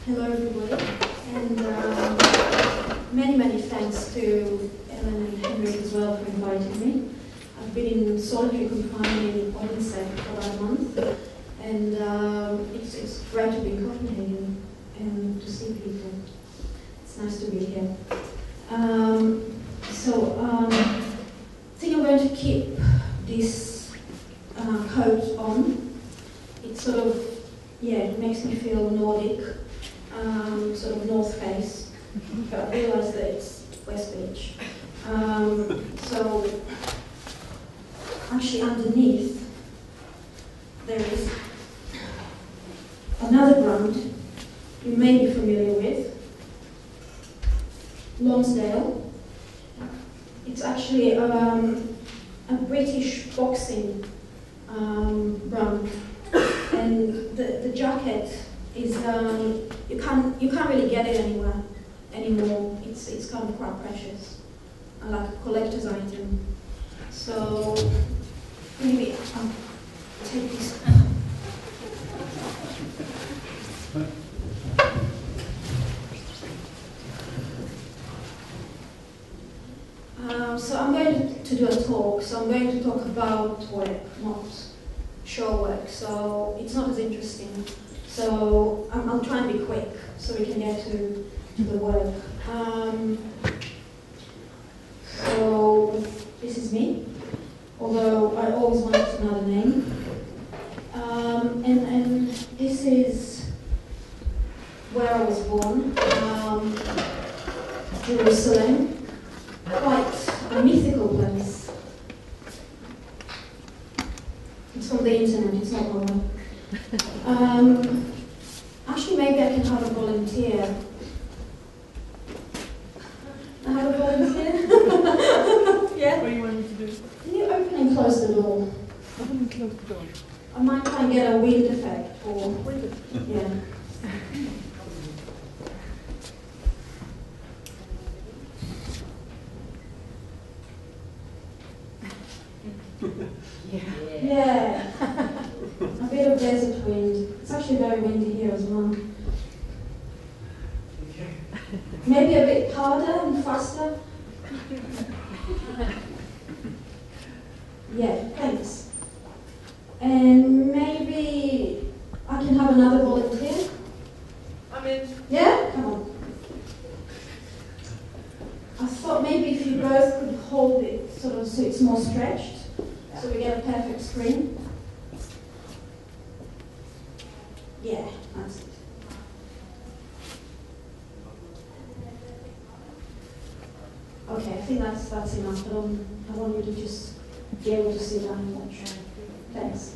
Hello everybody, and many thanks to Ellen and Henrik as well for inviting me. I've been in solitary confinement in Oreet for about a month, and it's great to be in Copenhagen and to see people. It's nice to be here. I think I'm going to keep this coat on. It's sort of, it makes me feel Nordic, sort of North Face, but I realise that it's West Beach. So actually underneath there is another brand you may be familiar with, Lonsdale. It's actually a British boxing brand, and the jacket is you can't really get it anymore. It's kind of quite precious, like a collector's item. So maybe I'll take this. So I'm going to do a talk. So I'm going to talk about work, not show work. So it's not as interesting. So I'll try and be quick so we can get to the work. So this is me, although I always wanted another name. And this is where I was born, Jerusalem. Quite a mythical place. It's from the internet, it's not mine. Actually, maybe I can have a volunteer. I have a volunteer? Yeah? What do you want me to do? Can you open and close the door? Open and close the door. I might try and get a wind effect or... Yeah. Yeah. A bit of desert wind. It's actually very windy here as well. Maybe a bit harder and faster. Yeah, thanks. And maybe I can have another volunteer. I'm in. Yeah? Come on. I thought maybe if you both could hold it sort of so it's more stretched, so we get a perfect screen. Yeah, that's it. Okay, I think that's enough, but I want you to just be able to see that and watch. Thanks.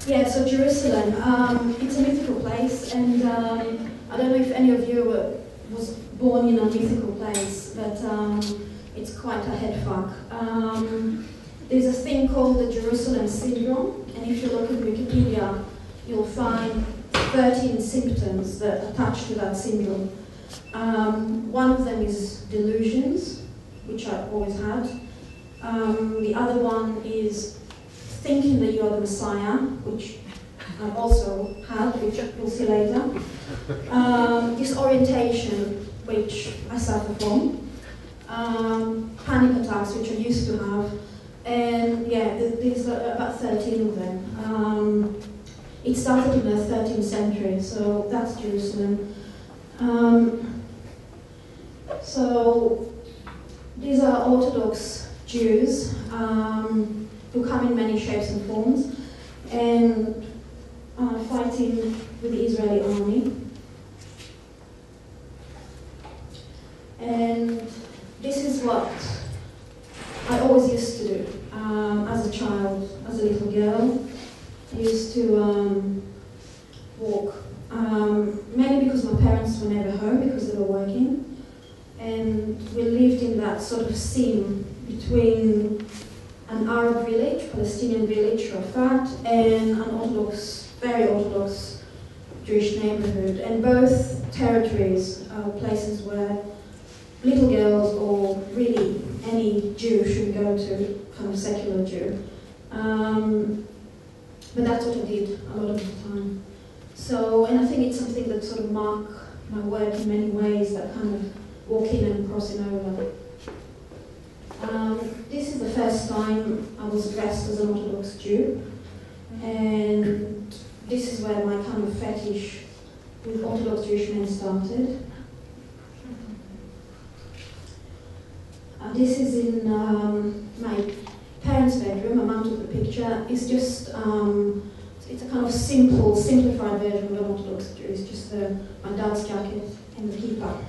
Yeah, so Jerusalem, it's a mythical place, and I don't know if any of you was born in a mythical place, but it's quite a headfuck. There's a thing called the Jerusalem syndrome, and if you look at Wikipedia, you'll find 13 symptoms that attach to that syndrome. One of them is delusions, which I've always had. The other one is thinking that you are the Messiah, which I've also had, which you'll see later. Disorientation, which I suffer from. Panic attacks, which I used to have. And yeah, there's about 13 of them. It started in the 13th century, so that's Jerusalem. So these are Orthodox Jews who come in many shapes and forms and are fighting with the Israeli army. And this is what I always used to do as a child, as a little girl. I used to walk, mainly because my parents were never home because they were working. And we lived in that sort of seam between an Arab village, Palestinian village, Rafat, and an Orthodox, very Orthodox Jewish neighborhood. And both territories are places where little girls or really any Jew should go to, kind of secular Jew. But that's what I did a lot of the time. So, and I think it's something that sort of mark my work in many ways, that kind of walk in and crossing over. This is the first time I was dressed as an Orthodox Jew, and this is where my kind of fetish with Orthodox Jewish men started. This is in my parents' bedroom. My mum took the picture. It's just, it's a kind of simplified version of an Orthodox Jew. It's just my dad's jacket and the kippah.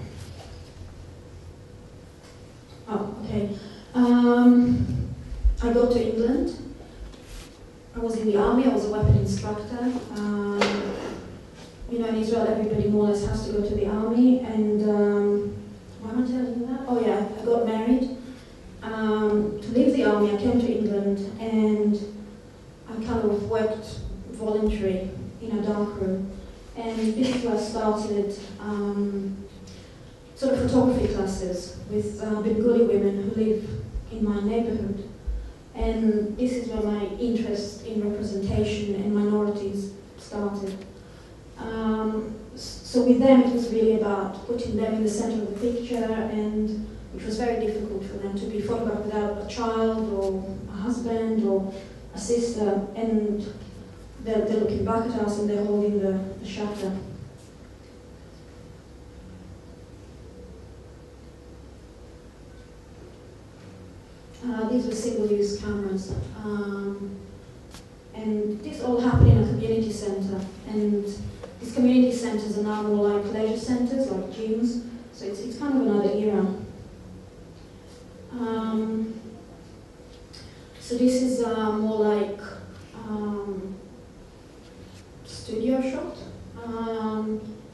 Oh, okay. I go to England. I was in the army. I was a weapon instructor. You know, in Israel, everybody more or less has to go to the army. And why am I telling you that? Oh yeah, I got married. To leave the army, I came to England, and I kind of worked voluntary in a dark room. And this is where I started sort of photography classes with Bengali women who live in my neighborhood. And this is where my interest in representation and minorities started. So with them, it was really about putting them in the center of the picture, and it was very difficult for them to be photographed without a child or a husband or a sister, and they're looking back at us and they're holding the shutter. These were single-use cameras, and this all happened in a community center. And these community centers are now more like leisure centers, like gyms. So it's kind of another era. So this is more like studio shot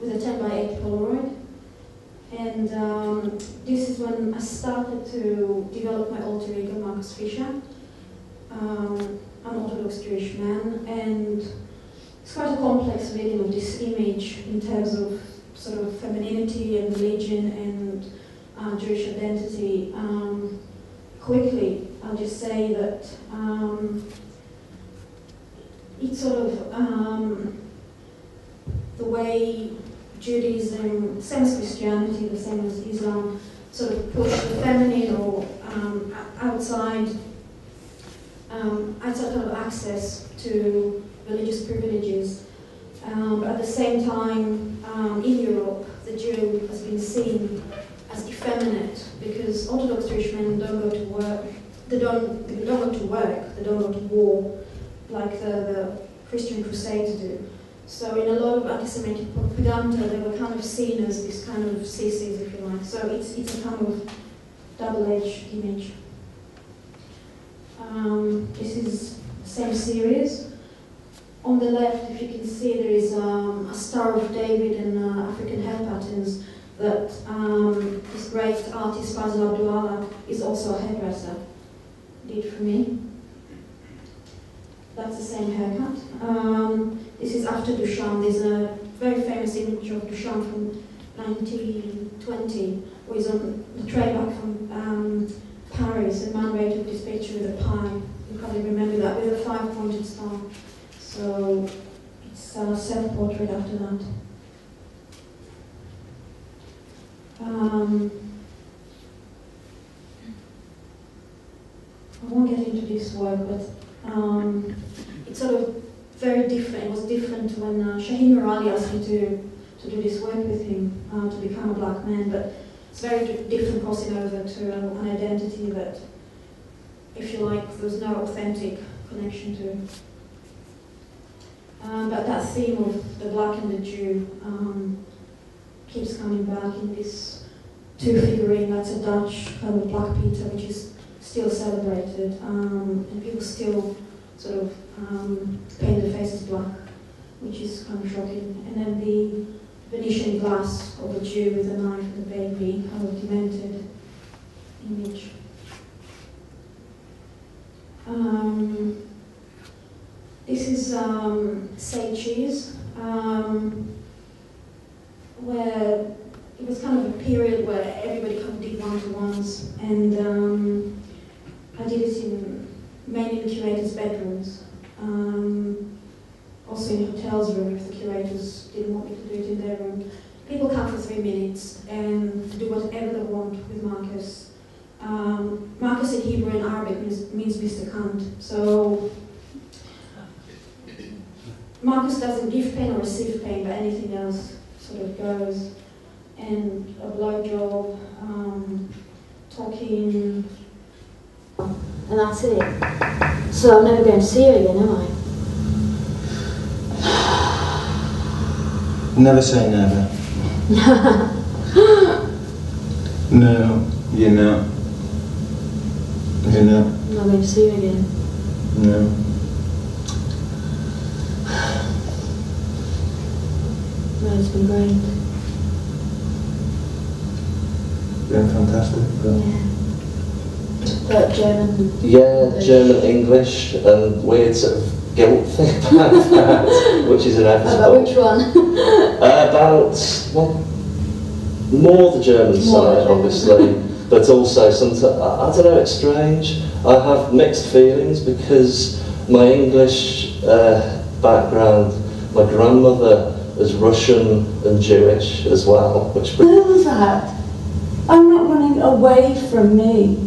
with a 10x8 Polaroid. And this is when I started to develop my alter ego, Marcus Fisher, an Orthodox Jewish man. And it's quite a complex reading of this image in terms of sort of femininity and religion and Jewish identity. Quickly, I'll just say that it's sort of the way Judaism, same as Christianity, the same as Islam, sort of push the feminine or outside kind of access to religious privileges. But at the same time, in Europe, the Jew has been seen as effeminate because Orthodox Jewish men don't go to work. They don't go to work. They don't go to war like the Christian Crusades do. So in a lot of anti-Semitic propaganda, they were kind of seen as this kind of sissies, if you like. So it's a kind of double-edged image. This is the same series. On the left, if you can see, there is a Star of David and African hair patterns that this great artist, Fazl Abdullah, is also a hairdresser, did for me. That's the same haircut. This is after Duchamp. There's a very famous image of Duchamp from 1920, where he's on the train back from Paris, and Man Ray took this picture with a pie. You probably remember that, with a 5-pointed star. So it's a self-portrait after that. I won't get into this work, but it's sort of very different. It was different when Shaheen Murali asked me to do this work with him, to become a black man, but it's very different crossing over to an identity that, if you like, there's no authentic connection to. But that theme of the black and the Jew keeps coming back in this two figurine. That's a Dutch kind of Black Peter, which is still celebrated, and people still sort of paint their faces black, which is kind of shocking. And then the Venetian glass of a Jew with a knife and a baby, kind of demented image. This is Say Cheese, where it was kind of a period where everybody kind of did one-to-ones, and I did it in mainly the curator's bedrooms. also in hotels' room if the curators didn't want me to do it in their room. People come for 3 minutes and do whatever they want with Marcus. Marcus in Hebrew and Arabic means Mr. Cunt. So Marcus doesn't give pain or receive pain, but anything else sort of goes. And a blowjob, talking, and that's it. So I'm never going to see her again, am I? Never say never. No, you're not. You're not. I'm not going to see her again. No. No, it's been great. Been fantastic. But German. Yeah, German, English, and weird sort of guilt thing about that, which is inevitable. About which one? About, well, more the German side, obviously, but also sometimes, I don't know, it's strange. I have mixed feelings because my English background, my grandmother is Russian and Jewish as well, which... Know that. I'm not running away from me.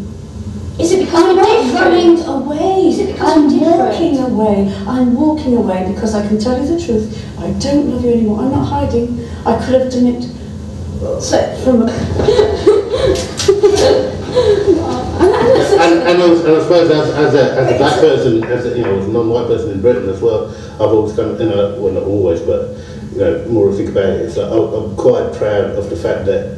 Is it because I'm you're not different? running away. Is it because I'm you're different? walking away. I'm walking away because I can tell you the truth. I don't love you anymore. I'm not hiding. I could have done it from a... And I suppose as a black person, as a, you know, as a non-white person in Britain as well, I've always kind of, you know, well not always, but you know, more I think about it, it's like I'm quite proud of the fact that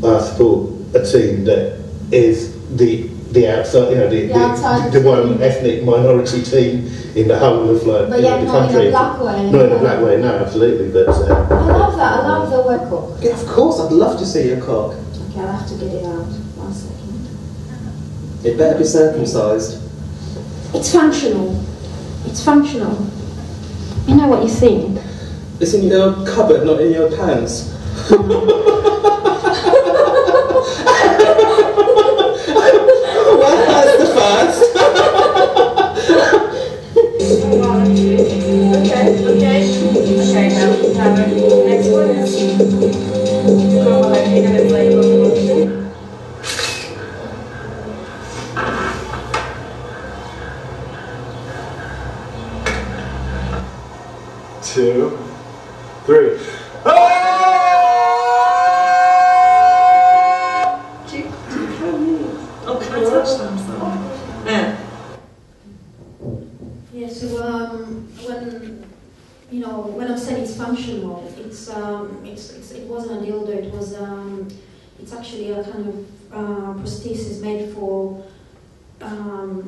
I support a team that is the outside, you know, the one ethnic minority team in the whole of like, But you know, yet the not country. in a black way. Not in a black way, no, absolutely. But I love that. I love the word cook. Yeah, of course, I'd love to see your cock. Okay, I'll have to get it out. 1 second. It better be circumcised. It's functional. It's functional. You know what you think. It's in your cupboard, not in your pants. Well, that's the first. Okay, now, next one is... Go ahead, you're going to play. 2, 3. Yeah, so when I'm saying it's functional, it wasn't a dildo. It was it's actually a kind of prosthesis made for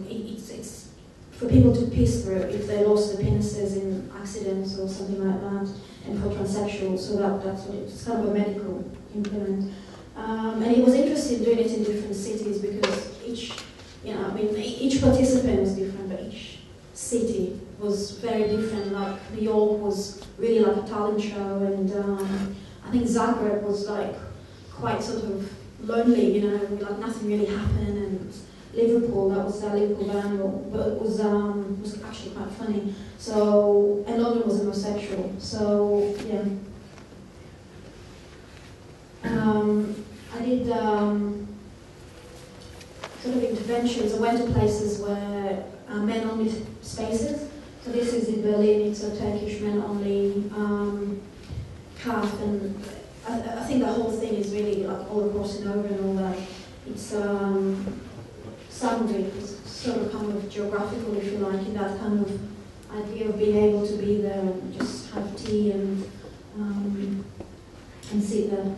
it's for people to piss through if they lost their penises in accidents or something like that, and for transsexuals. So that's what it's kind of a medical implement. And he was interested in doing it in different cities because each participant was different, but each city was very different. Like New York was really like a talent show, and I think Zagreb was like quite sort of lonely, you know, like nothing really happened, and Liverpool, that was Liverpool band, but it was actually quite funny. So, and London was homosexual. So yeah, I did sort of interventions. I went to places where men-only spaces. So this is in Berlin. It's a Turkish men-only calf, and I think the whole thing is really like all crossing over and all that. It's some of it is sort of kind of geographical, if you like, in that kind of idea of being able to be there and just have tea and sit there.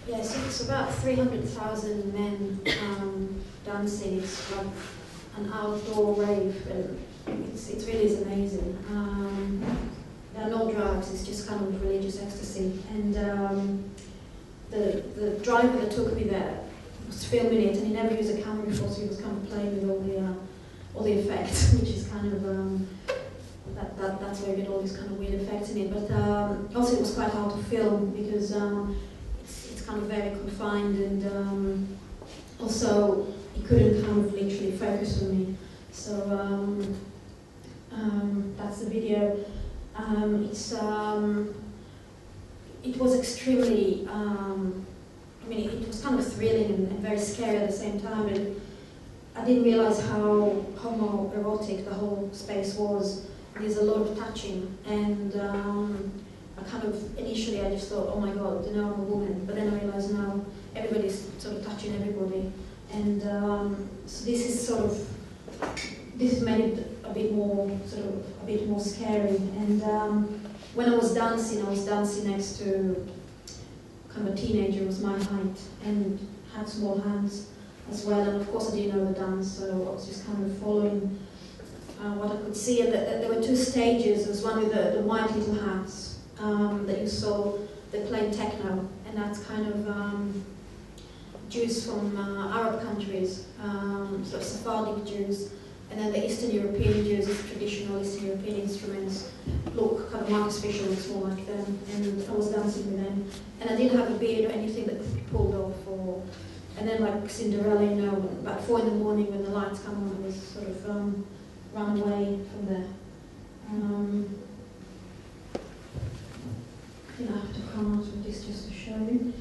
Yes, it's about 300,000 men dancing. It's like an outdoor rave, and it really is amazing. There are no drugs, it's just kind of religious ecstasy. And the driver that took me there was filming it, and he never used a camera before, so he was kind of playing with all the effects, which is kind of that's where you get all these kind of weird effects in it. But also it was quite hard to film because it's kind of very confined, and also he couldn't kind of literally focus on me. So that's the video. It was extremely, it was kind of thrilling and very scary at the same time, and I didn't realize how homoerotic the whole space was. There's a lot of touching, and I kind of, initially I just thought, oh my god, I'm a woman, but then I realized now everybody's sort of touching everybody, and so this made it a bit more scary. And when I was dancing next to kind of a teenager who was my height and had small hands as well, and of course I didn't know the dance, so I was just kind of following what I could see. And there were two stages. There was one with the white little hats that you saw. They played techno, and that's kind of Jews from Arab countries, sort of Sephardic Jews, And then the Eastern European uses traditional Eastern European instruments, look kind of artificial and small like them, and I was dancing with them. And I didn't have a beard or anything that could be pulled off, and then like Cinderella, you know, about 4 in the morning when the lights come on, I was sort of run away from there. I think I have to come out with this just to show you.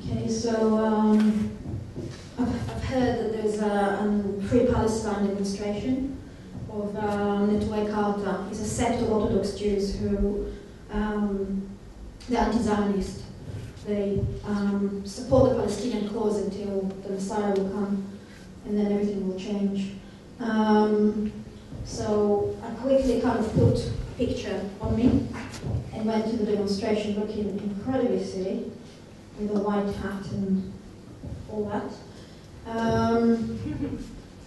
Okay, so I've heard that there's a pre-Palestine demonstration of Netway Karta. It's a sect of Orthodox Jews who they're anti-Zionist. They support the Palestinian cause until the Messiah will come, and then everything will change. So I quickly kind of put a picture on me and went to the demonstration looking incredibly silly with a white hat and all that.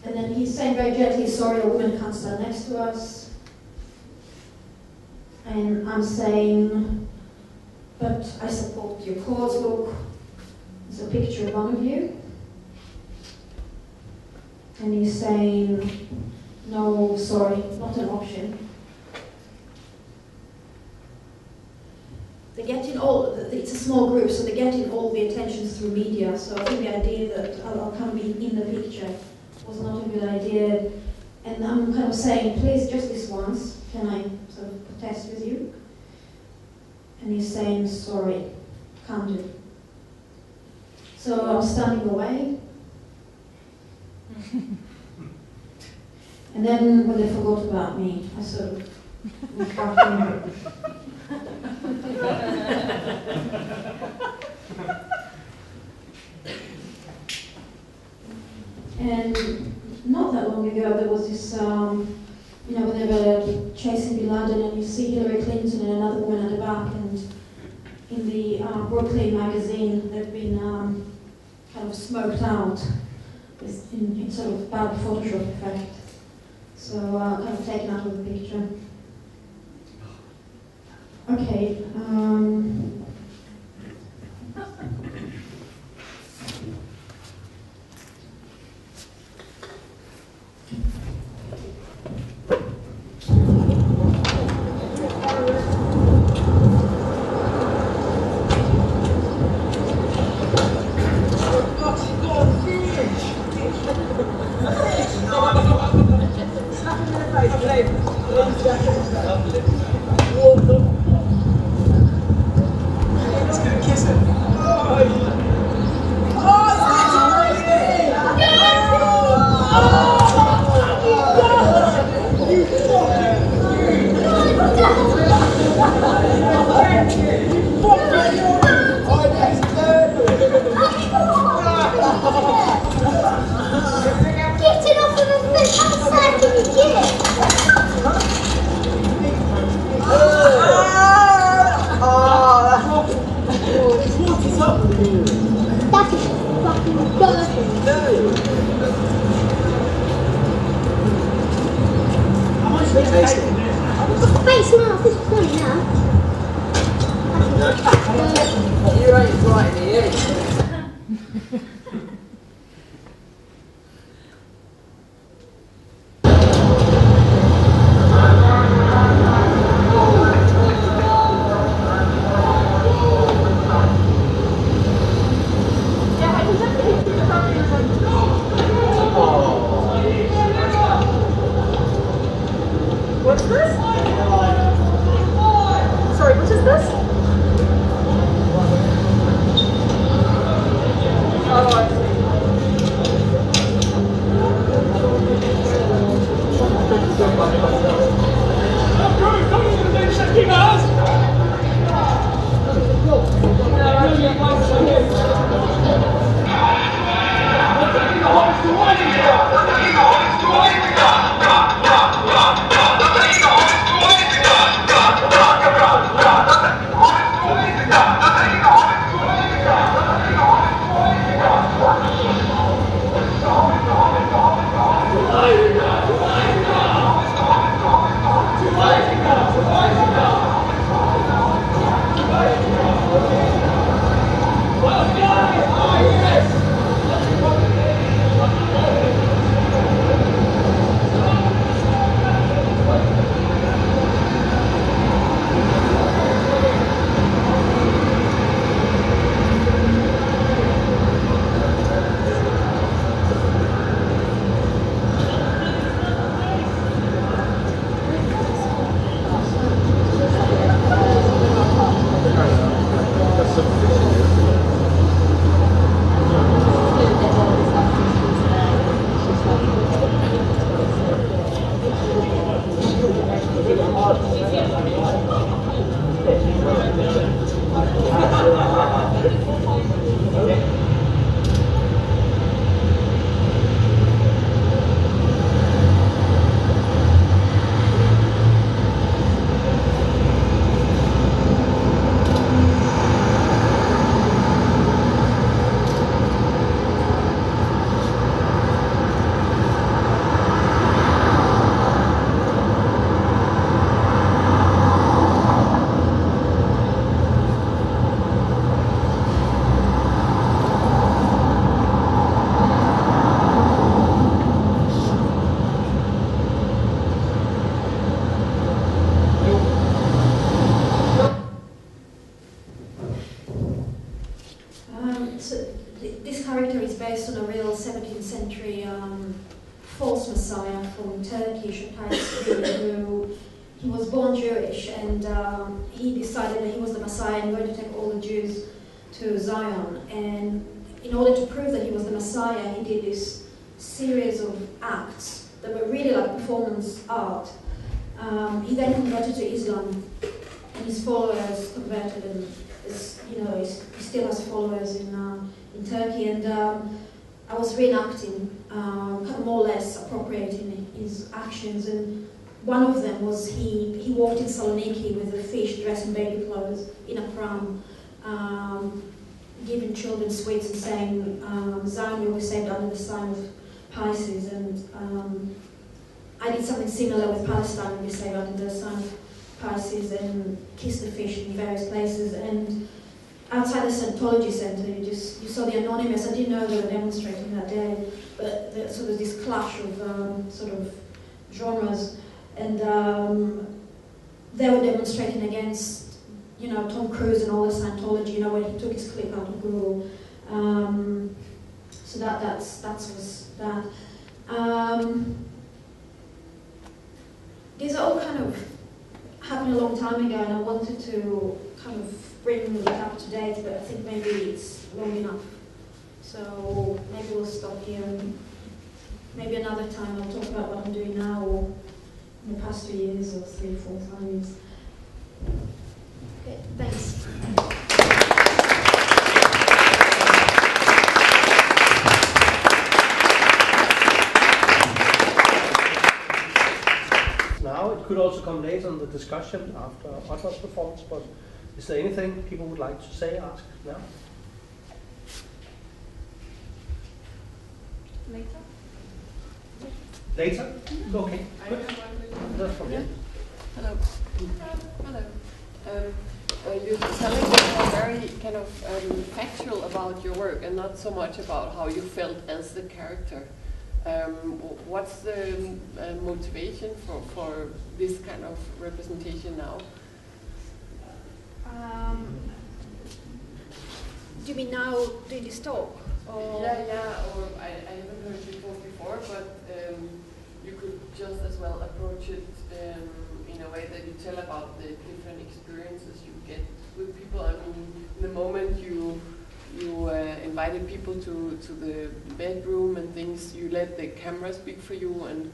And then he's saying very gently, sorry, a woman can't stand next to us. And I'm saying, but I support your cause, look. There's a picture of one of you. And he's saying, no, sorry, not an option. They're getting all, it's a small group, so they're getting all the attention through media, so I think the idea that I'll come be in the picture was not a good idea. And I'm kind of saying, please, just this once, can I sort of protest with you? And he's saying, sorry, can't do. So I'm standing away. And then when they forgot about me, I sort of went back in. And not that long ago, there was this, you know, when they were chasing Bin Laden, and you see Hillary Clinton and another woman at the back, and in the Brooklyn magazine, they've been kind of smoked out in sort of bad Photoshop effect. So kind of taken out of the picture. Okay. This character is based on a real 17th century false messiah from Turkish who he was born Jewish, and he decided that he was the messiah and going to take all the Jews to Zion. And in order to prove that he was the messiah, he did this series of acts that were really like performance art. He then converted to Islam, and his followers converted, and he still has followers in Turkey. And I was reenacting, kind of more or less appropriating his actions. And one of them was he walked in Saloniki with a fish dressed in baby clothes in a pram, giving children sweets and saying, "Zion will be saved under the sign of Pisces." And I did something similar with Palestine will be saved under the sign of Pisces, and kissed the fish in various places. And outside the Scientology Center, you saw the Anonymous. I didn't know they were demonstrating that day, but there was this clash of sort of genres, and they were demonstrating against, Tom Cruise and all the Scientology. When he took his clip out of Google. So that was that. These are all kind of happened a long time ago, and I wanted to kind of bring it up to date, but I think maybe it's long enough. So maybe we'll stop here, and maybe another time I'll talk about what I'm doing now, or in the past 2 years, or 3, 4, 5 years. Okay, thanks. Now, it could also come later in the discussion after Otto's performance, but is there anything people would like to say, ask now? Later? Later? Okay, good. That's from you. Hello. Hello. You're telling me very kind of factual about your work, and not so much about how you felt as the character. What's the motivation for this kind of representation now? Do you mean now doing this talk? Or? Yeah, or I haven't heard you talk before, but you could just as well approach it in a way that you tell about the different experiences you get with people. I mean, in the moment you invited people to the bedroom and things, you let the camera speak for you, and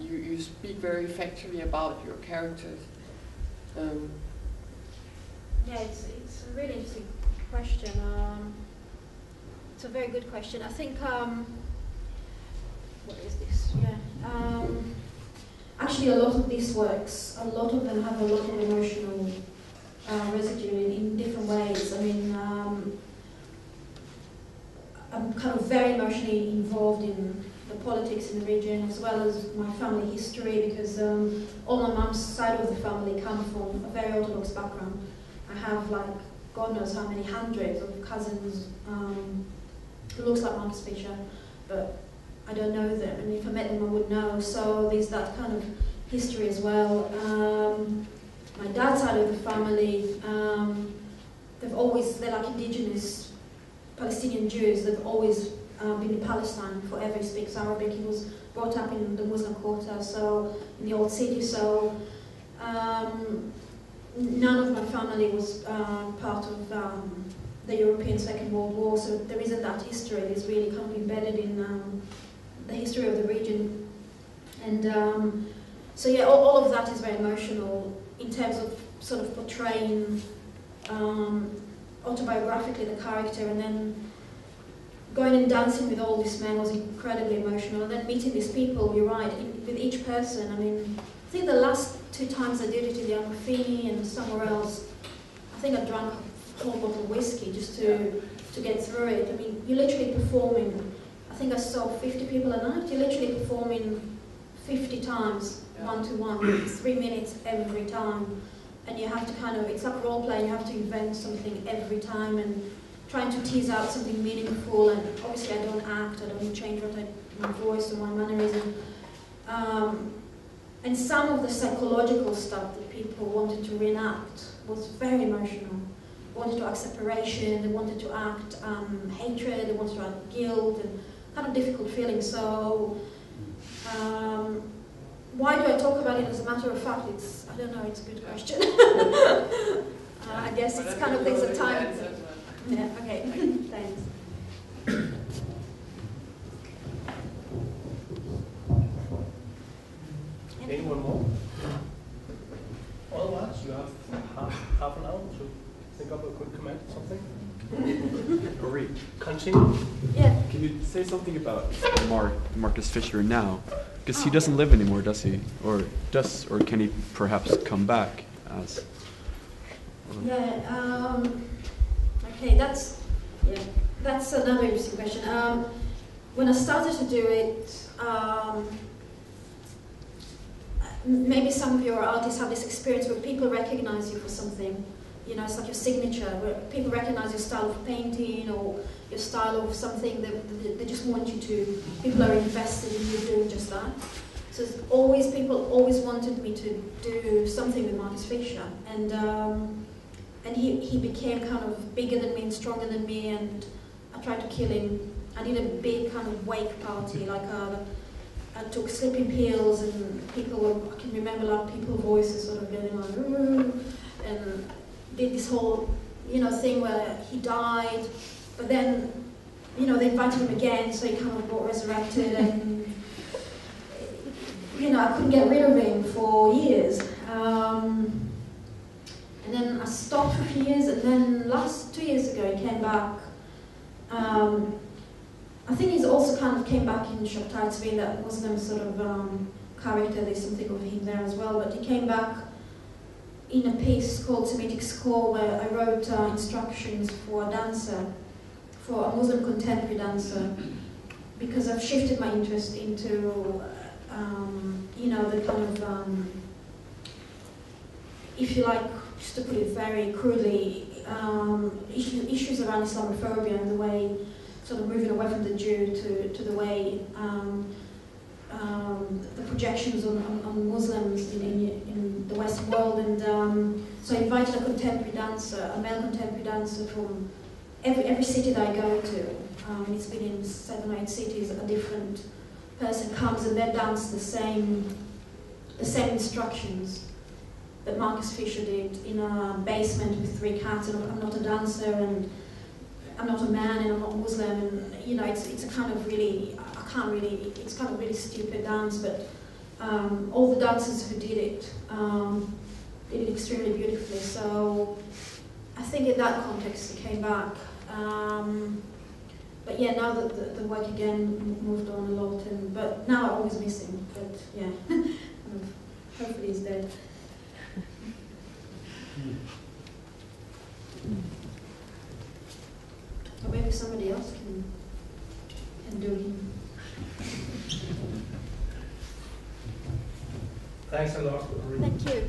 you speak very factually about your characters. Yeah, it's a really interesting question. It's a very good question. I think, what is this? Yeah. Actually, a lot of these works, a lot of them have a lot of emotional residue in different ways. I mean, I'm kind of very emotionally involved in the politics in the region, as well as my family history, because all my mum's side of the family come from a very Orthodox background. I have, like, God knows how many hundreds of cousins who looks like Mum's picture, but I don't know them, and if I met them I would know. So there's that kind of history as well. My dad's side of the family, they're like indigenous Palestinian Jews. They've always been in Palestine forever. He speaks Arabic. He was brought up in the Muslim quarter, so in the old city. So none of my family was part of the European Second World War, so there isn't that history. It's really kind of embedded in the history of the region. And so yeah, all of that is very emotional in terms of sort of portraying autobiographically the character, and then going and dancing with all these men was incredibly emotional. And then meeting these people, you're right, with each person. I mean, I think the last 2 times I did it in the Amorfini and somewhere else, I think I drank a whole bottle of whiskey just to get through it. I mean, you're literally performing. I think I saw 50 people a night. You're literally performing 50 times, one-to-one, 3 minutes every time. And you have to kind of, it's like role play, you have to invent something every time and trying to tease out something meaningful. And obviously I don't act, I don't change my voice or my mannerism. And some of the psychological stuff that people wanted to reenact was very emotional. They wanted to act separation, they wanted to act hatred, they wanted to act guilt, and kind of difficult feelings. So, why do I talk about it as a matter of fact? I don't know, it's a good question. I guess it's kind of takes a time. Yeah, okay, thanks. Anyone more? Otherwise, you have half an hour to think up a good comment, something. Oreet, Continue. Yeah. can you say something about Marcus Fisher now? Because he doesn't live anymore, does he? Or can he perhaps come back as? Yeah. Okay. That's another interesting question. When I started to do it, maybe some of your artists have this experience where people recognize you for something. You know, it's like your signature, where people recognize your style of painting or your style of something that they just want you to. People are invested in you doing just that. So people always wanted me to do something with Marcus Fisher, and he became kind of bigger than me and stronger than me, and I tried to kill him. I did a big kind of wake party, like I took sleeping pills, and I can remember like people voices sort of getting like, ooh, and did this whole, thing where he died, but then, they invited him again, so he kind of got resurrected, and, I couldn't get rid of him for years. And then I stopped for a few years, and then 2 years ago he came back. I think he's also kind of came back in Shoptai being that Muslim sort of character. There's something of him there as well, but he came back in a piece called Semitic Score, where I wrote instructions for a dancer, for a Muslim contemporary dancer, because I've shifted my interest into, the kind of, if you like, just to put it very crudely, issues around Islamophobia and the way, sort of moving away from the Jew to the way the projections on Muslims in the Western world, and so I invited a contemporary dancer, a male contemporary dancer from every city that I go to. It's been in 7 or 8 cities. A different person comes and they dance the same instructions that Marcus Fisher did in a basement with 3 cats. And I'm not a dancer, and I'm not a man, and I'm not Muslim, and it's a kind of really, it's kind of really stupid dance, but all the dancers who did it extremely beautifully. So I think in that context it came back. But yeah, now that the work again moved on a lot, but now I always miss him. But yeah, hopefully he's dead. Or maybe somebody else can do him. Thanks a lot. Thank you.